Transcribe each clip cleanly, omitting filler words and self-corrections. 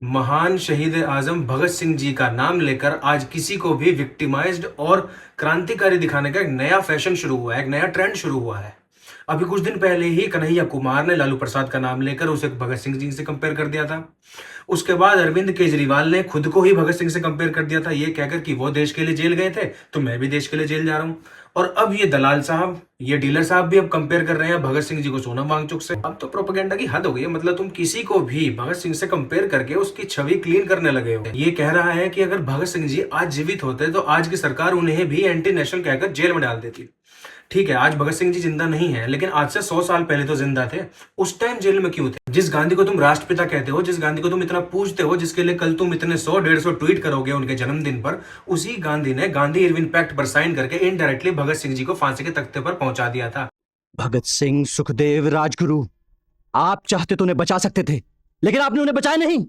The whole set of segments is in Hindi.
महान शहीद आजम भगत सिंह जी का नाम लेकर आज किसी को भी विक्टिमाइज्ड और क्रांतिकारी दिखाने का एक नया फैशन शुरू हुआ है, एक नया ट्रेंड शुरू हुआ है। अभी कुछ दिन पहले ही कन्हैया कुमार ने लालू प्रसाद का नाम लेकर उसे भगत सिंह जी से कंपेयर कर दिया था। उसके बाद अरविंद केजरीवाल ने खुद को ही भगत सिंह से कंपेयर कर दिया था, ये कहकर कि वो देश के लिए जेल गए थे तो मैं भी देश के लिए जेल जा रहा हूं। और अब ये दलाल साहब, ये डीलर साहब भी अब कंपेयर कर रहे हैं भगत सिंह जी को सोनम वांगचुक से। अब तो प्रोपेगेंडा की हद हो गई है। मतलब तुम किसी को भी भगत सिंह से कंपेयर करके उसकी छवि क्लीन करने लगे हो। ये कह रहा है कि अगर भगत सिंह जी आज जीवित होते तो आज की सरकार उन्हें भी एंटी नेशनल कहकर जेल में डाल देती। ठीक है, आज भगत सिंह जी जिंदा नहीं है, लेकिन आज से 100 साल पहले तो जिंदा थे। उस टाइम जेल में क्यों थे? जिस गांधी को तुम राष्ट्रपिता कहते हो, जिस गांधी को तुम इतना पूजते हो, जिसके लिए कल तुम इतने 100-150 ट्वीट करोगे उनके जन्मदिन पर, उसी गांधी ने गांधी इरविन पैक्ट पर साइन करके इनडायरेक्टली भगत सिंह जी को फांसी के तख्ते पर पहुंचा दिया था। भगत सिंह, सुखदेव, राजगुरु, आप चाहते तो उन्हें बचा सकते थे, लेकिन आपने उन्हें बचाया नहीं।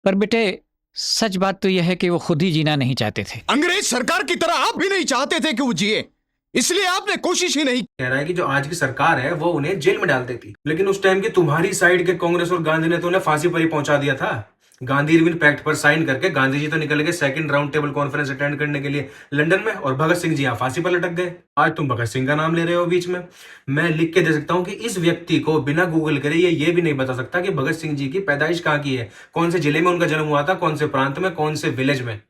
पर बेटे, सच बात तो यह है कि वो खुद ही जीना नहीं चाहते थे। अंग्रेज सरकार की तरह आप भी नहीं चाहते थे कि वो जिए, इसलिए आपने कोशिश ही नहीं। कह रहा है कि जो आज की सरकार है वो उन्हें जेल में डाल देती, लेकिन उस टाइम की तुम्हारी साइड के कांग्रेस और गांधी ने तो उन्हें फांसी पर ही पहुंचा दिया था। गांधी इरविन पैक्ट पर साइन करके गांधी जी तो निकल गए second round table conference attend करने के लिए लंदन में, और भगत सिंह जी यहाँ फांसी पर लटक गए। आज तुम भगत सिंह का नाम ले रहे हो बीच में। मैं लिख के दे सकता हूँ कि इस व्यक्ति को बिना गूगल करे ये भी नहीं बता सकता कि भगत सिंह जी की पैदाइश कहाँ की है, कौन से जिले में उनका जन्म हुआ था, कौन से प्रांत में, कौन से विलेज में।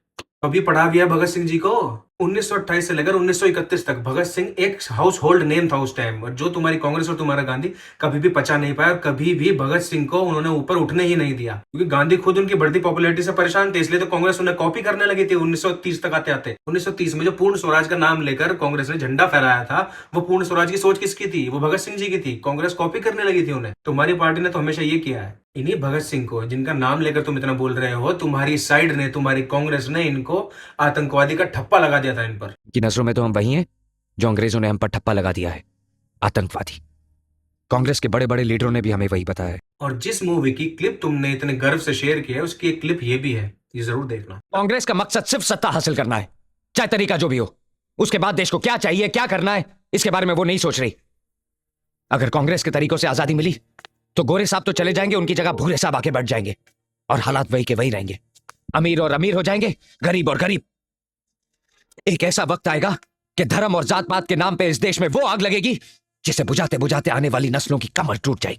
कभी पढ़ा भी है भगत सिंह जी को? 1928 से लेकर 1931 तक भगत सिंह एक हाउस होल्ड नेम था उस टाइम, और जो तुम्हारी कांग्रेस और तुम्हारा गांधी कभी भी पचा नहीं पाया, और कभी भी भगत सिंह को उन्होंने ऊपर उठने ही नहीं दिया, क्योंकि गांधी खुद उनकी बढ़ती पॉपुलैरिटी से परेशान थे। इसलिए तो कांग्रेस उन्हें कॉपी करने लगी थी 1930 तक आते आते। 1930 में जो पूर्ण स्वराज का नाम लेकर कांग्रेस ने झंडा फहराया था, वो पूर्ण स्वराज की सोच किसकी थी? वो भगत सिंह जी की थी। कांग्रेस कॉपी करने लगी थी उन्हें। तुम्हारी पार्टी ने तो हमेशा ये किया है। इन्हीं भगत सिंह को, जिनका नाम लेकर तुम इतना बोल रहे हो, तुम्हारी साइड ने, तुम्हारी कांग्रेस ने इनको आतंकवादी का ठप्पा लगा दिया था इन पर। की नजरों में तो हम वही हैं जो अंग्रेजों ने हम पर ठप्पा लगा दिया है, आतंकवादी। कांग्रेस के बड़े बड़े लीडरों ने भी हमें वही बताया है। और जिस मूवी की क्लिप तुमने इतने गर्व से शेयर किया है, उसकी एक क्लिप ये भी है, ये जरूर देखना। कांग्रेस का मकसद सिर्फ सत्ता हासिल करना है, चाहे तरीका जो भी हो। उसके बाद देश को क्या चाहिए, क्या करना है, इसके बारे में वो नहीं सोच रही। अगर कांग्रेस के तरीकों से आजादी मिली तो गोरे साहब तो चले जाएंगे, उनकी जगह भूरे साहब आके बैठ जाएंगे, और हालात वही के वही रहेंगे। अमीर और अमीर हो जाएंगे, गरीब और गरीब। एक ऐसा वक्त आएगा कि धर्म और जात पात के नाम पे इस देश में वो आग लगेगी जिसे बुझाते बुझाते आने वाली नस्लों की कमर टूट जाएगी।